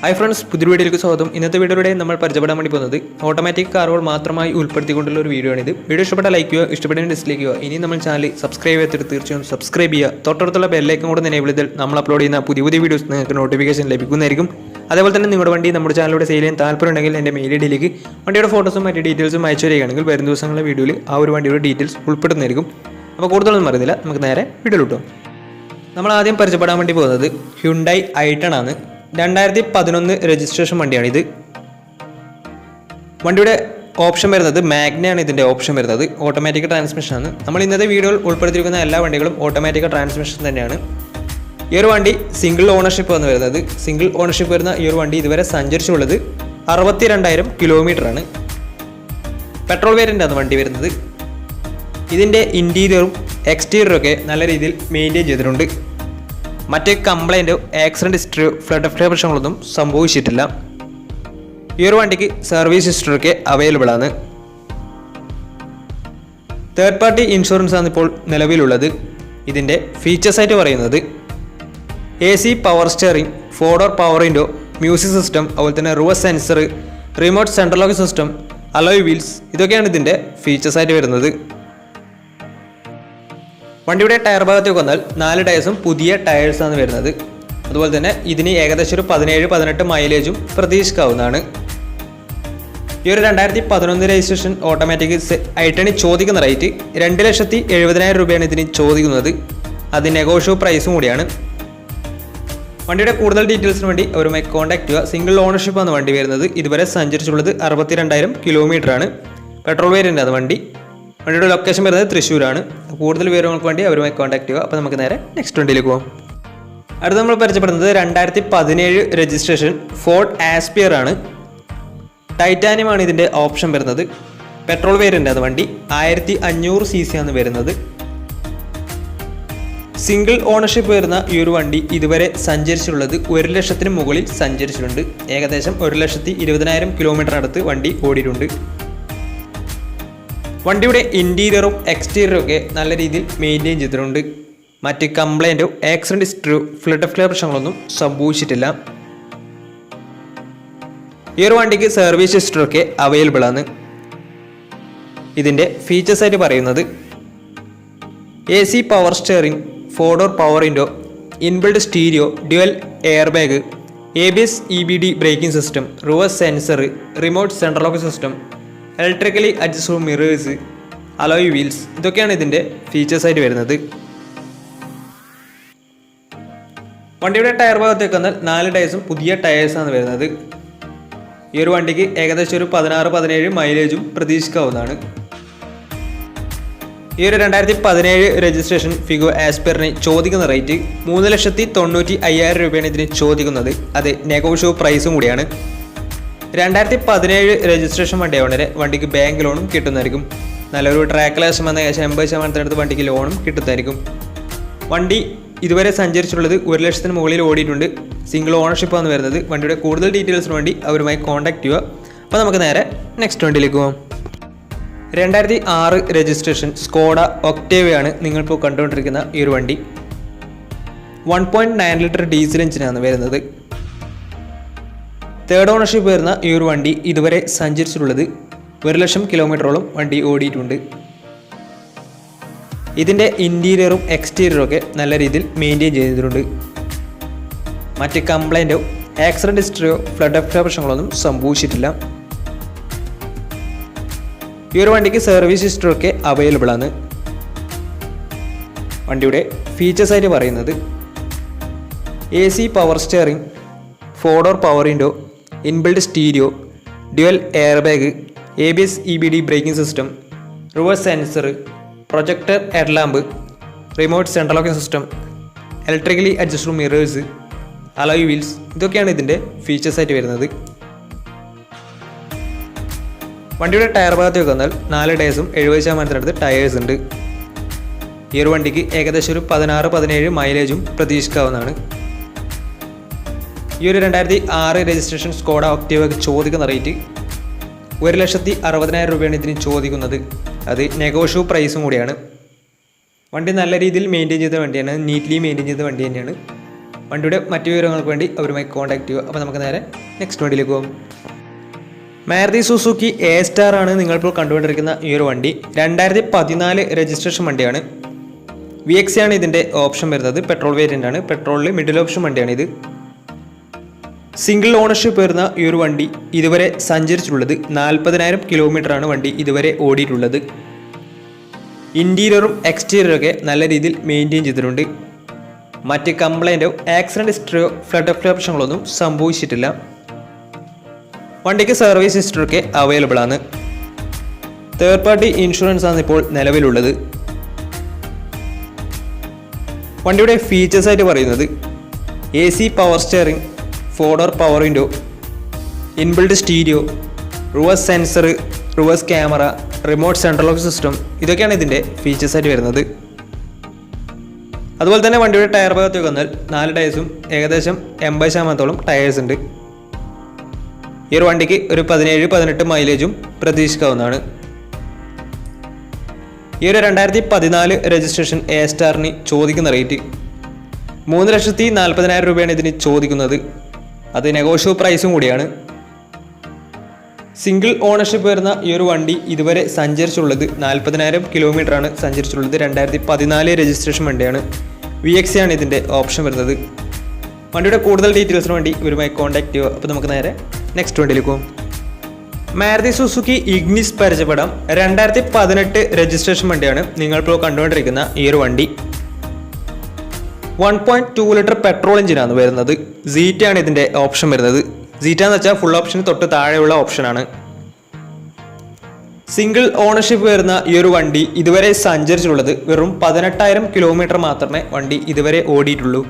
Hi friends, പുതിയ വീഡിയോയിലേക്ക് സ്വാഗതം. ഇന്നത്തെ വീഡിയോയുടെ നമ്മൾ പരിചയപ്പെടാൻ വേണ്ടി പോകുന്നത് ഓട്ടോമാറ്റിക് കാറുകൾ മാത്രമായി ഉൾപ്പെടുത്തിക്കൊണ്ടുള്ള ഒരു വീഡിയോ ആണിത്. വീഡിയോ ഇഷ്ടപ്പെട്ട ലൈക്ക് ചെയ്യുക, ഇഷ്ടപ്പെട്ട ഡിസ്ലൈക്ക് ചെയ്യുക. ഇനി നമ്മൾ ചാനൽ സബ്സ്ക്രൈബ് ചെയ്തിട്ട് തീർച്ചയായും സബ്സ്ക്രൈബ് ചെയ്യുക. തൊട്ടടുത്തുള്ള ബെല്ലൈക്കൻ കൂടെ എനേബിൾ ചെയ്താൽ നമ്മൾ അപ്ലോഡ് ചെയ്യുന്ന പുതിയ വീഡിയോസ് നിങ്ങൾക്ക് നോട്ടിഫിക്കേഷൻ ലഭിക്കുന്നതായിരിക്കും. അതേപോലെ തന്നെ നിങ്ങളുടെ വണ്ടി നമ്മുടെ ചാനലിലൂടെ സെയിൽ ചെയ്യാൻ താല്പര്യമുണ്ടെങ്കിൽ എൻ്റെ മെയിൽ ഐഡിയിലേക്ക് വണ്ടിയുടെ ഫോട്ടോസും മറ്റ് ഡീറ്റെയിൽസും അയച്ചു തരികയാണെങ്കിൽ വരും ദിവസങ്ങളിലെ വീഡിയോയിൽ ആ ഒരു വണ്ടിയുടെ ഡീറ്റെയിൽസ് ഉൾപ്പെടുന്നതായിരിക്കും. അപ്പോൾ കൂടുതലൊന്നും അറിയുന്നില്ല, നമുക്ക് നേരെ വീഡിയോ കിട്ടും. നമ്മൾ ആദ്യം പരിചയപ്പെടാൻ വേണ്ടി പോകുന്നത് ഹ്യുണ്ടായി i10 ആണ്. 2011 രജിസ്ട്രേഷൻ വണ്ടിയാണിത്. വണ്ടിയുടെ ഓപ്ഷൻ വരുന്നത് മാഗ്നയാണ്. ഇതിൻ്റെ ഓപ്ഷൻ വരുന്നത് ഓട്ടോമാറ്റിക് ട്രാൻസ്മിഷനാണ്. നമ്മൾ ഇന്നത്തെ വീഡിയോയിൽ ഉൾപ്പെടുത്തിയിരിക്കുന്ന എല്ലാ വണ്ടികളും ഓട്ടോമാറ്റിക് ട്രാൻസ്മിഷൻ തന്നെയാണ്. ഈ ഒരു വണ്ടി സിംഗിൾ ഓണർഷിപ്പ് എന്ന് വരുന്നത്. സിംഗിൾ ഓണർഷിപ്പ് വരുന്ന ഈ ഒരു വണ്ടി ഇതുവരെ സഞ്ചരിച്ചുള്ളത് 62,000 കിലോമീറ്ററാണ്. പെട്രോൾ വേരിയൻ്റാണ് വണ്ടി വരുന്നത്. ഇതിൻ്റെ ഇൻറ്റീരിയറും എക്സ്റ്റീരിയറും ഒക്കെ നല്ല രീതിയിൽ മെയിൻറ്റെയിൻ ചെയ്തിട്ടുണ്ട്. മറ്റ് കംപ്ലൈൻറ്റോ ആക്സിഡൻറ്റ് ഹിസ്റ്ററിയോ ഫ്ലഡ് പ്രശ്നങ്ങളൊന്നും സംഭവിച്ചിട്ടില്ല. ഈ ഒരു വണ്ടിക്ക് സർവീസ് ഹിസ്റ്ററിയൊക്കെ അവൈലബിൾ ആണ്. തേർഡ് പാർട്ടി ഇൻഷുറൻസ് ആണ് ഇപ്പോൾ നിലവിലുള്ളത്. ഇതിൻ്റെ ഫീച്ചേഴ്സായിട്ട് പറയുന്നത് AC power steering, 4-door power window, music system, അതുപോലെ തന്നെ reverse sensor, remote central lock system, alloy wheels, ഇതൊക്കെയാണ് ഇതിൻ്റെ ഫീച്ചേഴ്സായിട്ട് വരുന്നത്. വണ്ടിയുടെ ടയർ ഭാഗത്തേക്ക് വന്നാൽ 4 ടയേഴ്സും പുതിയ ടയേഴ്സാണ് വരുന്നത്. അതുപോലെ തന്നെ ഇതിന് ഏകദേശം ഒരു 17-18 മൈലേജും പ്രതീക്ഷിക്കാവുന്നതാണ്. ഈ ഒരു 2011 രജിസ്ട്രേഷൻ ഓട്ടോമാറ്റിക് i10 ചോദിക്കുന്ന റേറ്റ് 2,70,000 രൂപയാണ് ഇതിന് ചോദിക്കുന്നത്. അത് നെഗോഷ്യബിൾ പ്രൈസും കൂടിയാണ്. വണ്ടിയുടെ കൂടുതൽ ഡീറ്റെയിൽസിന് വേണ്ടി അവരുമായി കോൺടാക്ട് ചെയ്യുക. സിംഗിൾ ഓണർഷിപ്പ് ആണ് വണ്ടി വരുന്നത്. ഇതുവരെ സഞ്ചരിച്ചുള്ളത് 62,000 കിലോമീറ്ററാണ്. പെട്രോൾ വേരിയൻ്റ് ആണ് വണ്ടി. വണ്ടിയുടെ ലൊക്കേഷൻ വരുന്നത് തൃശ്ശൂരാണ്. കൂടുതൽ വിവരങ്ങൾക്ക് വേണ്ടി അവരുമായി കോൺടാക്ട് ചെയ്യുക. അപ്പോൾ നമുക്ക് നേരെ നെക്സ്റ്റ് വണ്ടിയിലേക്ക് പോകാം. അടുത്ത് നമ്മൾ പരിചയപ്പെടുന്നത് 2017 രജിസ്ട്രേഷൻ ഫോർഡ് ആസ്പിയർ ആണ്. ടൈറ്റാനിയം ആണ് ഇതിൻ്റെ ഓപ്ഷൻ വരുന്നത്. പെട്രോൾ വേരിയൻ്റ് ആണ് വണ്ടി. 1500 cc ആണ് വരുന്നത്. സിംഗിൾ ഓണർഷിപ്പ് വരുന്ന ഈ ഒരു വണ്ടി ഇതുവരെ സഞ്ചരിച്ചിട്ടുള്ളത് 1,00,000 മുകളിൽ സഞ്ചരിച്ചിട്ടുണ്ട്. ഏകദേശം 1,20,000 കിലോമീറ്റർ അടുത്ത് വണ്ടി ഓടിയിട്ടുണ്ട്. വണ്ടിയുടെ ഇൻറ്റീരിയറും എക്സ്റ്റീരിയറും ഒക്കെ നല്ല രീതിയിൽ മെയിൻറ്റെയിൻ ചെയ്തിട്ടുണ്ട്. മറ്റ് കംപ്ലൈൻറ്റോ ആക്സിഡൻറ്റ് ഹിസ്റ്ററിയോ ഫ്ലഡ് പ്രശ്നങ്ങളൊന്നും സംഭവിച്ചിട്ടില്ല. ഈ ഒരു വണ്ടിക്ക് സർവീസ് ഹിസ്റ്ററൊക്കെ അവൈലബിൾ ആണ്. ഇതിൻ്റെ ഫീച്ചേഴ്സായിട്ട് പറയുന്നത് AC power steering, 4-door power window, inbuilt stereo, dual air bag, ABS EBD braking system, reverse sensor, remote central lock system, electrically adjustable mirrors, alloy wheels, ഇതൊക്കെയാണ് ഇതിൻ്റെ ഫീച്ചേഴ്സായിട്ട് വരുന്നത്. വണ്ടിയുടെ ടയർ ഭാഗത്തേക്ക് വന്നാൽ 4 ടയേഴ്സും പുതിയ ടയേഴ്സാണ് വരുന്നത്. ഈ ഒരു വണ്ടിക്ക് ഏകദേശം ഒരു 16-17 മൈലേജും പ്രതീക്ഷിക്കാവുന്നതാണ്. ഈ ഒരു 2017 രജിസ്ട്രേഷൻ ഫിഗോ ആസ്പിയറിന് ചോദിക്കുന്ന റേറ്റ് 3,90,500 രൂപയാണ് ഇതിന് ചോദിക്കുന്നത്. അത് നെഗോഷ്യബിൾ പ്രൈസും കൂടിയാണ്. 2017 രജിസ്ട്രേഷൻ വണ്ടിയാവുന്നവരെ വണ്ടിക്ക് ബാങ്ക് ലോണും കിട്ടുന്നതായിരിക്കും. നല്ലൊരു ട്രാക്ക് ലാസം വന്ന ഏകദേശം 80% വണ്ടിക്ക് ലോണും കിട്ടുന്നതായിരിക്കും. വണ്ടി ഇതുവരെ സഞ്ചരിച്ചിട്ടുള്ളത് 1,00,000 മുകളിൽ ഓടിയിട്ടുണ്ട്. സിംഗിൾ ഓണർഷിപ്പ് ആണ് വരുന്നത്. വണ്ടിയുടെ കൂടുതൽ ഡീറ്റെയിൽസിന് വേണ്ടി അവരുമായി കോൺടാക്ട് ചെയ്യുക. അപ്പോൾ നമുക്ക് നേരെ നെക്സ്റ്റ് വണ്ടിയിലേക്ക് പോകാം. 2006 രജിസ്ട്രേഷൻ സ്കോഡ ഒക്ടേവിയാണ് നിങ്ങളിപ്പോൾ കണ്ടുകൊണ്ടിരിക്കുന്ന ഈ ഒരു വണ്ടി. 1.9 ലിറ്റർ ഡീസൽ എഞ്ചിനാണ് വരുന്നത്. തേർഡ് ഓണർഷിപ്പ് വരുന്ന ഈ ഒരു വണ്ടി ഇതുവരെ സഞ്ചരിച്ചിട്ടുള്ളത് 1,00,000 കിലോമീറ്ററോളം വണ്ടി ഓടിയിട്ടുണ്ട്. ഇതിൻ്റെ ഇൻറ്റീരിയറും എക്സ്റ്റീരിയറും ഒക്കെ നല്ല രീതിയിൽ മെയിൻറ്റെയിൻ ചെയ്തിട്ടുണ്ട്. മറ്റ് കംപ്ലൈൻറ്റോ ആക്സിഡൻറ്റ് ഹിസ്റ്ററിയോ ഫ്ലഡ് പ്രശ്നങ്ങളൊന്നും സംഭവിച്ചിട്ടില്ല. ഈ ഒരു വണ്ടിക്ക് സർവീസ് ഹിസ്റ്ററൊക്കെ അവൈലബിൾ ആണ്. വണ്ടിയുടെ ഫീച്ചേഴ്സായിട്ട് പറയുന്നത് AC power steering, 4-door power window, inbuilt stereo, dual air bag, ABS EBD braking system, reverse sensor, projector head lamp, remote central locking system, electrically adjustable mirrors, alloy wheels, ഇതൊക്കെയാണ് ഇതിൻ്റെ ഫീച്ചേഴ്സായിട്ട് വരുന്നത്. വണ്ടിയുടെ tyre ഭാഗത്തേക്ക് വന്നാൽ 4 ടയേഴ്സും 70% അടുത്ത് ടയേഴ്സ് ഉണ്ട്. ഈ ഒരു വണ്ടിക്ക് ഏകദേശം ഒരു 16-17 മൈലേജും പ്രതീക്ഷിക്കാവുന്നതാണ്. ഈ ഒരു 2006 രജിസ്ട്രേഷൻ സ്കോഡ ഒക്ടേവയ്ക്ക് ചോദിക്കുന്ന റേറ്റ് 1,60,000 രൂപയാണ് ഇതിന് ചോദിക്കുന്നത്. അത് നെഗോഷ്യബിൾ പ്രൈസും കൂടിയാണ്. വണ്ടി നല്ല രീതിയിൽ മെയിൻറ്റെയിൻ ചെയ്ത വണ്ടിയാണ്. നീറ്റ്ലി മെയിൻറ്റെയിൻ ചെയ്ത വണ്ടി തന്നെയാണ്. വണ്ടിയുടെ മറ്റു വിവരങ്ങൾക്ക് വേണ്ടി അവരുമായി കോൺടാക്ട് ചെയ്യുക. അപ്പോൾ നമുക്ക് നേരെ നെക്സ്റ്റ് വണ്ടിയിലേക്ക് പോകും. മാരുതി സുസുക്കി എ സ്റ്റാർ ആണ് നിങ്ങളിപ്പോൾ കണ്ടുകൊണ്ടിരിക്കുന്ന ഈ ഒരു വണ്ടി. 2014 രജിസ്ട്രേഷൻ വണ്ടിയാണ്. VX ആണ് ഇതിൻ്റെ ഓപ്ഷൻ വരുന്നത്. പെട്രോൾ വേരിയൻ്റ് ആണ്. പെട്രോളിൽ മിഡിൽ ഓപ്ഷൻ വണ്ടിയാണ് ഇത്. സിംഗിൾ ഓണർഷിപ്പ് വരുന്ന ഈ ഒരു വണ്ടി ഇതുവരെ സഞ്ചരിച്ചിട്ടുള്ളത് 40,000 കിലോമീറ്ററാണ് വണ്ടി ഇതുവരെ ഓടിയിട്ടുള്ളത്. ഇൻറ്റീരിയറും എക്സ്റ്റീരിയറൊക്കെ നല്ല രീതിയിൽ മെയിൻറ്റെയിൻ ചെയ്തിട്ടുണ്ട്. മറ്റ് കംപ്ലൈൻറ്റോ ആക്സിഡൻറ്റ് ഹിസ്റ്ററിയോ ഫ്ലഡ് പ്രശ്നങ്ങളൊന്നും സംഭവിച്ചിട്ടില്ല. വണ്ടിക്ക് സർവീസ് ഹിസ്റ്ററിയൊക്കെ അവൈലബിൾ ആണ്. തേർഡ് പാർട്ടി ഇൻഷുറൻസ് ആണ് ഇപ്പോൾ നിലവിലുള്ളത്. വണ്ടിയുടെ ഫീച്ചേഴ്സ് ആയിട്ട് പറയുന്നത് AC power steering, 4-door power window, inbuilt stereo, reverse sensor, reverse camera, remote central lock system, ഇതൊക്കെയാണ് ഇതിൻ്റെ ഫീച്ചേഴ്സ് ആയിട്ട് വരുന്നത്. അതുപോലെ തന്നെ വണ്ടിയുടെ ടയർ ഭാഗത്തേക്ക് വന്നാൽ 4 ടയേഴ്സും ഏകദേശം 80% ടയേഴ്സ് ഉണ്ട്. ഈ ഒരു വണ്ടിക്ക് ഒരു 17-18 മൈലേജും പ്രതീക്ഷിക്കാവുന്നതാണ്. ഈ ഒരു 2014 രജിസ്ട്രേഷൻ എ സ്റ്റാറിന് ചോദിക്കുന്ന റേറ്റ് 3,40,000 രൂപയാണ് ഇതിന് ചോദിക്കുന്നത്. അത് നെഗോഷ്യബിൾ പ്രൈസും കൂടിയാണ്. സിംഗിൾ ഓണർഷിപ്പ് വരുന്ന ഈ ഒരു വണ്ടി ഇതുവരെ സഞ്ചരിച്ചുള്ളത് 40,000 കിലോമീറ്ററാണ് സഞ്ചരിച്ചുള്ളത്. 2014 രജിസ്ട്രേഷൻ വണ്ടിയാണ്. VX ആണ് ഇതിൻ്റെ ഓപ്ഷൻ വരുന്നത്. വണ്ടിയുടെ കൂടുതൽ ഡീറ്റെയിൽസിന് വേണ്ടി ഇവരുമായി കോൺടാക്ട് ചെയ്യുക. അപ്പോൾ നമുക്ക് നേരെ നെക്സ്റ്റ് വണ്ടിയിലേക്ക് പോകും. മാരുതി സുസുക്കി ഇഗ്നിസ് പരിചയപ്പെടാം. 2018 രജിസ്ട്രേഷൻ വണ്ടിയാണ് നിങ്ങളിപ്പോൾ കണ്ടുകൊണ്ടിരിക്കുന്ന ഈ ഒരു വണ്ടി. 1.2 ലിറ്റർ പെട്രോൾ എഞ്ചിനാണ് വരുന്നത്. സീറ്റ ആണ് ഇതിൻ്റെ ഓപ്ഷൻ വരുന്നത്. സീറ്റ എന്ന് വെച്ചാൽ ഫുൾ ഓപ്ഷന് തൊട്ട് താഴെയുള്ള ഓപ്ഷനാണ്. സിംഗിൾ ഓണർഷിപ്പ് വരുന്ന ഈ ഒരു വണ്ടി ഇതുവരെ സഞ്ചരിച്ചിട്ടുള്ളത് വെറും 18,000 കിലോമീറ്റർ മാത്രമേ വണ്ടി ഇതുവരെ ഓടിയിട്ടുള്ളൂ.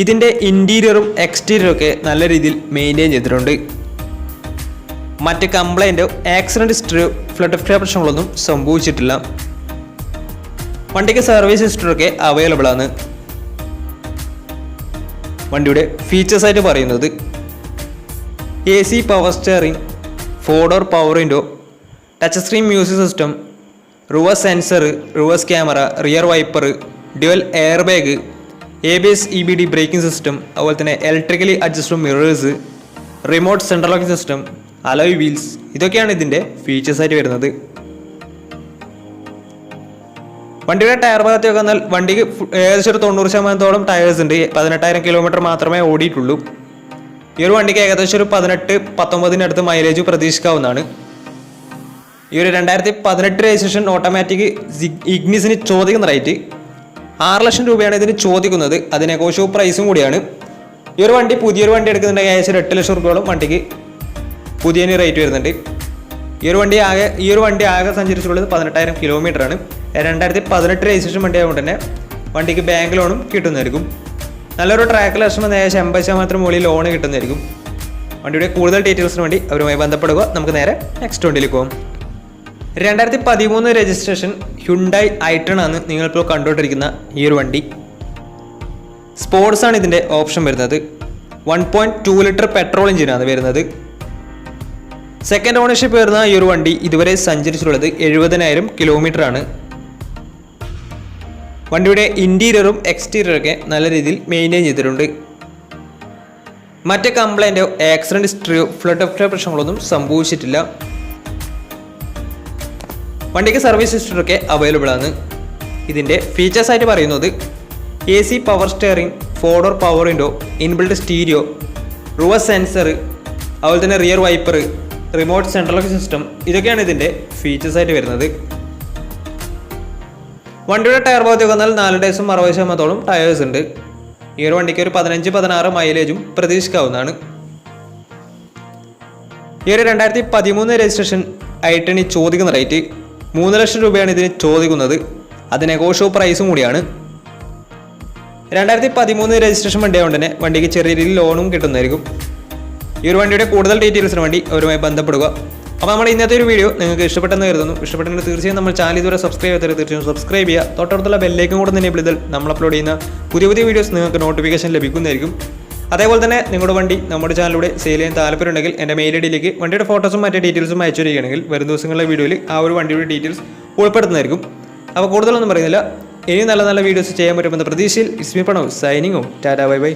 ഇതിൻ്റെ ഇൻറ്റീരിയറും എക്സ്റ്റീരിയറും ഒക്കെ നല്ല രീതിയിൽ മെയിൻറ്റെയിൻ ചെയ്തിട്ടുണ്ട്. മറ്റ് കംപ്ലൈൻറ്റോ ആക്സിഡൻറ്റ് ഹിസ്റ്ററിയോ ഫ്ലഡ് പ്രശ്നങ്ങളൊന്നും സംഭവിച്ചിട്ടില്ല. വണ്ടിക്ക് സർവീസ് ഹിസ്റ്ററൊക്കെ അവൈലബിൾ ആണ്. വണ്ടിയുടെ ഫീച്ചേഴ്സ് ആയിട്ട് പറയുന്നത് AC power steering, 4-door power window, touch screen music system, reverse sensor, reverse camera, rear wiper, dual air bag, ABS EBD braking system, അതുപോലെ തന്നെ electrically adjustable mirrors, remote central locking system, alloy wheels, ഇതൊക്കെയാണ് ഇതിൻ്റെ features ആയിട്ട് വരുന്നത്. വണ്ടിയുടെ tyre ഭാഗത്തേക്ക് വന്നാൽ വണ്ടിക്ക് ഏകദേശം ഒരു 90% ടയേഴ്സ് ഉണ്ട്. 18,000 കിലോമീറ്റർ മാത്രമേ ഓടിയിട്ടുള്ളൂ. ഈ ഒരു വണ്ടിക്ക് ഏകദേശം ഒരു 18-19 മൈലേജ് പ്രതീക്ഷിക്കാവുന്നതാണ്. ഈ ഒരു 2018 രജിസ്ട്രേഷൻ ഓട്ടോമാറ്റിക് ഇഗ്നിസിന് ചോദിക്കുന്ന റേറ്റ് 6 ലക്ഷം രൂപയാണ് ഇതിന് ചോദിക്കുന്നത്. അത് നെഗോഷ്യബിൾ പ്രൈസും കൂടിയാണ്. ഈ ഒരു വണ്ടി പുതിയൊരു വണ്ടി എടുക്കുന്നുണ്ടെങ്കിൽ ഏകദേശം 8 ലക്ഷം രൂപയോളം വണ്ടിക്ക് പുതിയ റേറ്റ് വരുന്നുണ്ട്. ഈ ഒരു വണ്ടി ആകെ സഞ്ചരിച്ചിട്ടുള്ളത് 18,000 കിലോമീറ്ററാണ്. 2018 രജിസ്ട്രേഷൻ വണ്ടി ആയതുകൊണ്ട് തന്നെ വണ്ടിക്ക് ബാങ്ക് ലോണും കിട്ടുന്നതായിരിക്കും. നല്ലൊരു ട്രാക്ക് ലക്ഷം ഏകദേശം 80% മുകളിൽ ലോണ് കിട്ടുന്നതായിരിക്കും. വണ്ടിയുടെ കൂടുതൽ ഡീറ്റെയിൽസിന് വേണ്ടി അവരുമായി ബന്ധപ്പെടുക. നമുക്ക് നേരെ നെക്സ്റ്റ് വണ്ടിയിലേക്ക് പോകും. 2013 രജിസ്ട്രേഷൻ ഹ്യുണ്ടായി i10 ആണ് നിങ്ങളിപ്പോൾ കണ്ടുകൊണ്ടിരിക്കുന്ന ഈ ഒരു വണ്ടി. സ്പോർട്സ് ആണ് ഇതിൻ്റെ ഓപ്ഷൻ വരുന്നത്. 1.2 ലിറ്റർ പെട്രോൾ എഞ്ചിനാണ് വരുന്നത്. സെക്കൻഡ് ഓണർഷിപ്പ് വരുന്ന ഈ ഒരു വണ്ടി ഇതുവരെ സഞ്ചരിച്ചിട്ടുള്ളത് 70,000 കിലോമീറ്ററാണ്. വണ്ടിയുടെ ഇൻറ്റീരിയറും എക്സ്റ്റീരിയറൊക്കെ നല്ല രീതിയിൽ മെയിൻറ്റെയിൻ ചെയ്തിട്ടുണ്ട്. മറ്റ് കംപ്ലൈൻറ്റോ ആക്സിഡൻറ്റ് ഹിസ്റ്ററിയോ ഫ്ലഡ് പ്രശ്നങ്ങളൊന്നും സംഭവിച്ചിട്ടില്ല. വണ്ടിക്ക് സർവീസ് ഹിസ്റ്ററിയൊക്കെ അവൈലബിൾ ആണ്. ഇതിൻ്റെ ഫീച്ചേഴ്സ് ആയിട്ട് പറയുന്നത് AC power steering, 4-door power window, inbuilt stereo, reverse sensor, അതുപോലെ തന്നെ rear wiper, remote central lock system, ഇതൊക്കെയാണ് ഇതിൻ്റെ ഫീച്ചേഴ്സ് ആയിട്ട് വരുന്നത്. വണ്ടിയുടെ ടയർ ഭാഗത്തേക്ക് വന്നാൽ 4 ടയേഴ്സും 60% ടയേഴ്സ് ഉണ്ട്. ഈ ഒരു വണ്ടിക്ക് ഒരു 15-16 മൈലേജും പ്രതീക്ഷിക്കാവുന്നതാണ്. ഈ ഒരു 2013 രജിസ്ട്രേഷൻ i10 ചോദിക്കുന്ന റേറ്റ് 3 ലക്ഷം രൂപയാണ് ഇതിന് ചോദിക്കുന്നത്. അത് നെഗോഷ്യബിൾ പ്രൈസും കൂടിയാണ്. 2013 രജിസ്ട്രേഷൻ വണ്ടി ആയതുകൊണ്ട് തന്നെ വണ്ടിക്ക് ചെറിയ രീതിയിൽ ലോണും കിട്ടുന്നതായിരിക്കും. ഈ ഒരു വണ്ടിയുടെ കൂടുതൽ ഡീറ്റെയിൽസിന് വേണ്ടി അവരുമായി ബന്ധപ്പെടുക. അപ്പോൾ നമ്മുടെ ഇന്നത്തെ ഒരു വീഡിയോ നിങ്ങൾക്ക് ഇഷ്ടപ്പെട്ടെന്ന് കരുതുന്നു. ഇഷ്ടപ്പെട്ടെങ്കിൽ തീർച്ചയായും നമ്മൾ ചാനൽ ഇതുവരെ സബ്സ്ക്രൈബ് ചെയ്താൽ തീർച്ചയായും സബ്സ്ക്രൈബ് ചെയ്യുക. തൊട്ടടുത്തുള്ള ബെല്ലേക്കും കൂടെ തന്നെ ചെയ്താൽ നമ്മൾ അപ്ലോഡ് ചെയ്യുന്ന പുതിയ വീഡിയോസ് നിങ്ങൾക്ക് നോട്ടിഫിക്കേഷൻ ലഭിക്കുന്നതായിരിക്കും. അതേപോലെ തന്നെ നിങ്ങളുടെ വണ്ടി നമ്മുടെ ചാനലിലൂടെ സെയിൽ ചെയ്യാൻ താല്പര്യമുണ്ടെങ്കിൽ എൻ്റെ മെയിൽ ഐഡിയിലേക്ക് വണ്ടിയുടെ ഫോട്ടോസും മറ്റേ ഡീറ്റെയിൽസും അയച്ചു തരികയാണെങ്കിൽ വരും ദിവസങ്ങളിലെ വീഡിയോയിൽ ആ ഒരു വണ്ടിയുടെ ഡീറ്റെയിൽസ് ഉൾപ്പെടുത്തുന്നതായിരിക്കും. അപ്പോൾ കൂടുതലൊന്നും പറയുന്നില്ല, ഇനി നല്ല നല്ല വീഡിയോസ് ചെയ്യാൻ പറ്റുമെന്ന പ്രതീക്ഷയിൽ ഇസ്മി പണോ സൈനിങ് ടാറ്റാ ബൈ ബൈ.